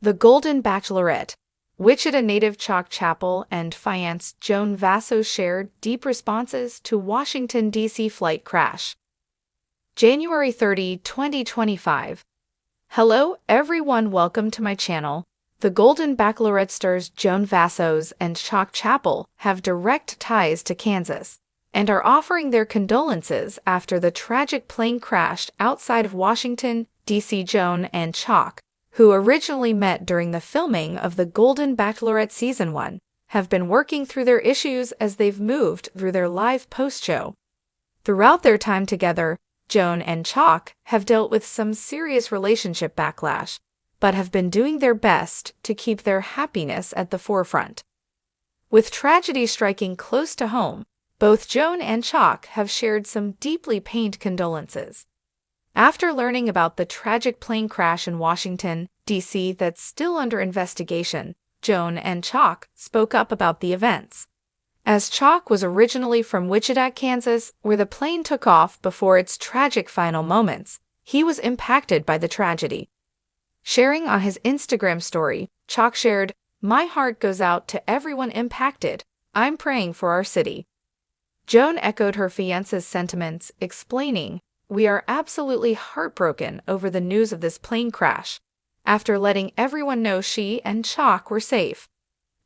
The Golden Bachelorette. Wichita native Chock Chapple and Fiance Joan Vassos shared deep responses to Washington, D.C. flight crash. January 30, 2025. Hello, everyone. Welcome to my channel. The Golden Bachelorette stars Joan Vassos and Chock Chapple have direct ties to Kansas and are offering their condolences after the tragic plane crashed outside of Washington, D.C. Joan and Chock, who originally met during the filming of The Golden Bachelorette Season 1, have been working through their issues as they've moved through their live post-show. Throughout their time together, Joan and Chock have dealt with some serious relationship backlash, but have been doing their best to keep their happiness at the forefront. With tragedy striking close to home, both Joan and Chock have shared some deeply pained condolences. After learning about the tragic plane crash in Washington, D.C. that's still under investigation, Joan and Chock spoke up about the events. As Chock was originally from Wichita, Kansas, where the plane took off before its tragic final moments, he was impacted by the tragedy. Sharing on his Instagram story, Chock shared, "My heart goes out to everyone impacted. I'm praying for our city." Joan echoed her fiance's sentiments, explaining, "We are absolutely heartbroken over the news of this plane crash, after letting everyone know she and Chock were safe."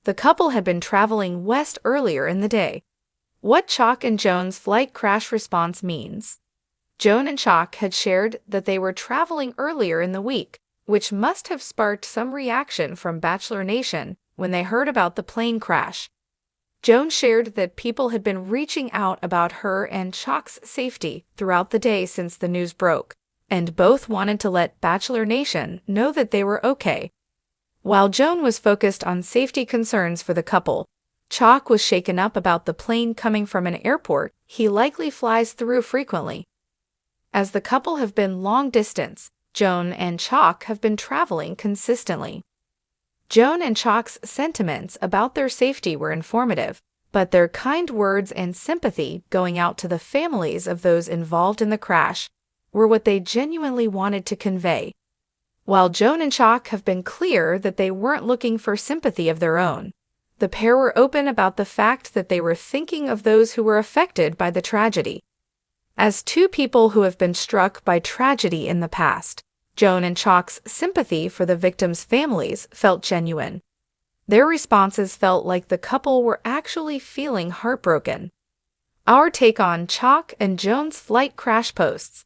The couple had been traveling west earlier in the day. What Chock and Joan's flight crash response means. Joan and Chock had shared that they were traveling earlier in the week, which must have sparked some reaction from Bachelor Nation when they heard about the plane crash. Joan shared that people had been reaching out about her and Chock's safety throughout the day since the news broke, and both wanted to let Bachelor Nation know that they were okay. While Joan was focused on safety concerns for the couple, Chock was shaken up about the plane coming from an airport he likely flies through frequently. As the couple have been long distance, Joan and Chock have been traveling consistently. Joan and Chock's sentiments about their safety were informative, but their kind words and sympathy going out to the families of those involved in the crash were what they genuinely wanted to convey. While Joan and Chock have been clear that they weren't looking for sympathy of their own, the pair were open about the fact that they were thinking of those who were affected by the tragedy. As two people who have been struck by tragedy in the past, Joan and Chock's sympathy for the victims' families felt genuine. Their responses felt like the couple were actually feeling heartbroken. Our take on Chock and Joan's flight crash posts.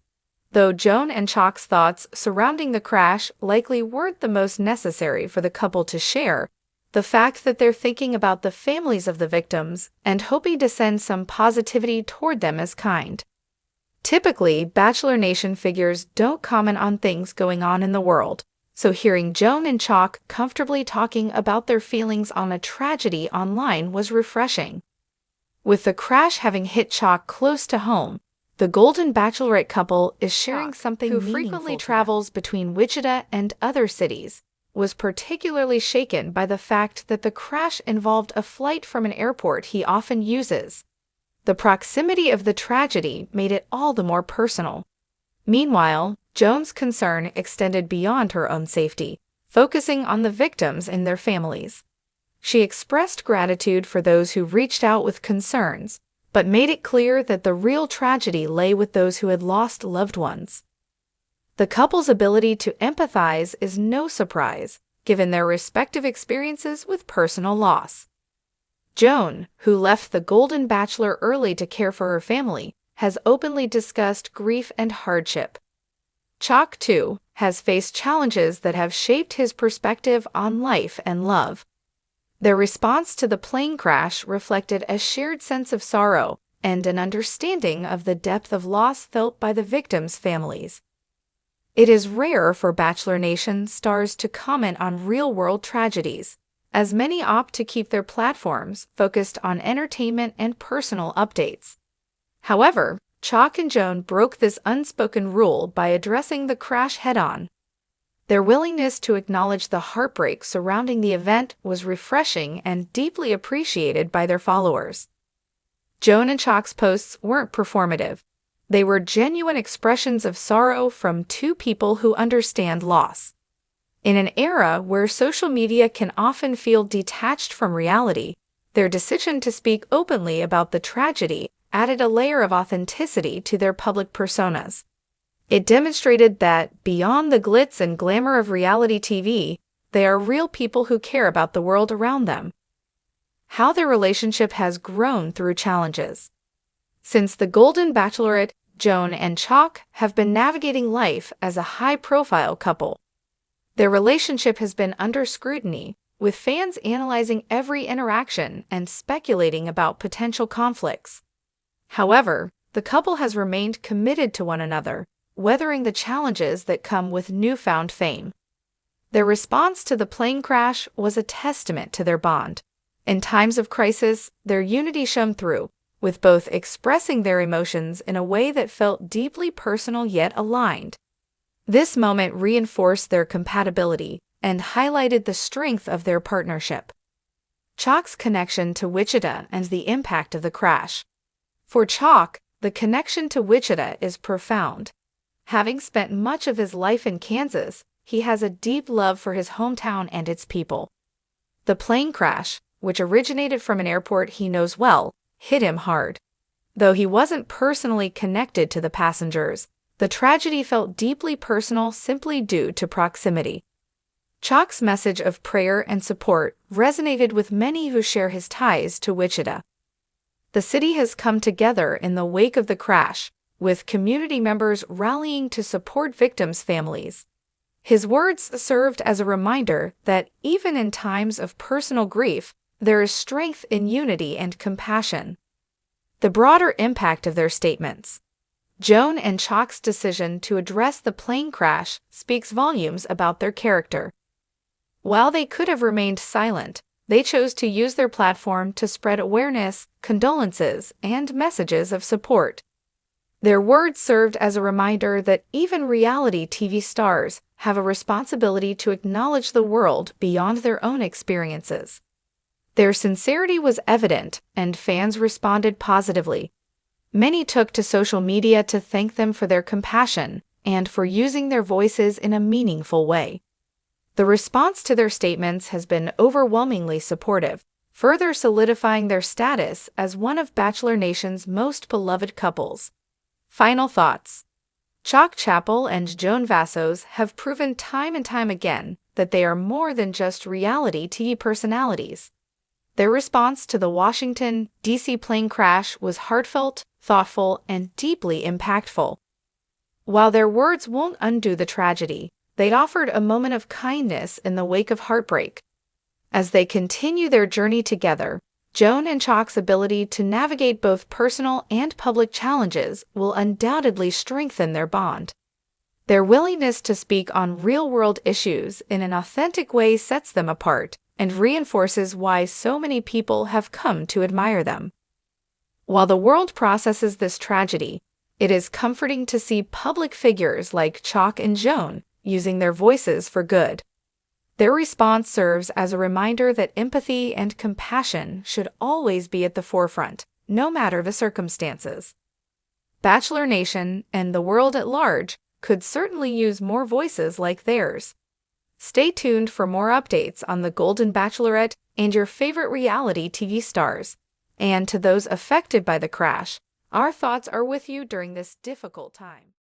Though Joan and Chock's thoughts surrounding the crash likely weren't the most necessary for the couple to share, the fact that they're thinking about the families of the victims and hoping to send some positivity toward them is kind. Typically, Bachelor Nation figures don't comment on things going on in the world, so hearing Joan and Chock comfortably talking about their feelings on a tragedy online was refreshing. With the crash having hit Chock close to home, the Golden Bachelorette couple is sharing something meaningful. Who frequently travels between Wichita and other cities, was particularly shaken by the fact that the crash involved a flight from an airport he often uses. The proximity of the tragedy made it all the more personal. Meanwhile, Joan's concern extended beyond her own safety, focusing on the victims and their families. She expressed gratitude for those who reached out with concerns, but made it clear that the real tragedy lay with those who had lost loved ones. The couple's ability to empathize is no surprise, given their respective experiences with personal loss. Joan, who left the Golden Bachelor early to care for her family, has openly discussed grief and hardship. Chock, too, has faced challenges that have shaped his perspective on life and love. Their response to the plane crash reflected a shared sense of sorrow and an understanding of the depth of loss felt by the victims' families. It is rare for Bachelor Nation stars to comment on real-world tragedies, as many opt to keep their platforms focused on entertainment and personal updates. However, Chock and Joan broke this unspoken rule by addressing the crash head-on. Their willingness to acknowledge the heartbreak surrounding the event was refreshing and deeply appreciated by their followers. Joan and Chock's posts weren't performative. They were genuine expressions of sorrow from two people who understand loss. In an era where social media can often feel detached from reality, their decision to speak openly about the tragedy added a layer of authenticity to their public personas. It demonstrated that, beyond the glitz and glamour of reality TV, they are real people who care about the world around them. How their relationship has grown through challenges. Since the Golden Bachelorette, Joan and Chock have been navigating life as a high-profile couple. Their relationship has been under scrutiny, with fans analyzing every interaction and speculating about potential conflicts. However, the couple has remained committed to one another, weathering the challenges that come with newfound fame. Their response to the plane crash was a testament to their bond. In times of crisis, their unity shone through, with both expressing their emotions in a way that felt deeply personal yet aligned. This moment reinforced their compatibility and highlighted the strength of their partnership. Chock's connection to Wichita and the impact of the crash. For Chock, the connection to Wichita is profound. Having spent much of his life in Kansas, he has a deep love for his hometown and its people. The plane crash, which originated from an airport he knows well, hit him hard. Though he wasn't personally connected to the passengers, the tragedy felt deeply personal simply due to proximity. Chock's message of prayer and support resonated with many who share his ties to Wichita. The city has come together in the wake of the crash, with community members rallying to support victims' families. His words served as a reminder that even in times of personal grief, there is strength in unity and compassion. The broader impact of their statements. Joan and Chock's decision to address the plane crash speaks volumes about their character. While they could have remained silent, they chose to use their platform to spread awareness, condolences, and messages of support. Their words served as a reminder that even reality TV stars have a responsibility to acknowledge the world beyond their own experiences. Their sincerity was evident, and fans responded positively. Many took to social media to thank them for their compassion and for using their voices in a meaningful way. The response to their statements has been overwhelmingly supportive, further solidifying their status as one of Bachelor Nation's most beloved couples. Final thoughts. Chock Chapple and Joan Vassos have proven time and time again that they are more than just reality TV personalities. Their response to the Washington, D.C. plane crash was heartfelt, thoughtful, and deeply impactful. While their words won't undo the tragedy, they offered a moment of kindness in the wake of heartbreak. As they continue their journey together, Joan and Chock's ability to navigate both personal and public challenges will undoubtedly strengthen their bond. Their willingness to speak on real-world issues in an authentic way sets them apart and reinforces why so many people have come to admire them. While the world processes this tragedy, it is comforting to see public figures like Chock and Joan using their voices for good. Their response serves as a reminder that empathy and compassion should always be at the forefront, no matter the circumstances. Bachelor Nation and the world at large could certainly use more voices like theirs. Stay tuned for more updates on the Golden Bachelorette and your favorite reality TV stars. And to those affected by the crash, our thoughts are with you during this difficult time.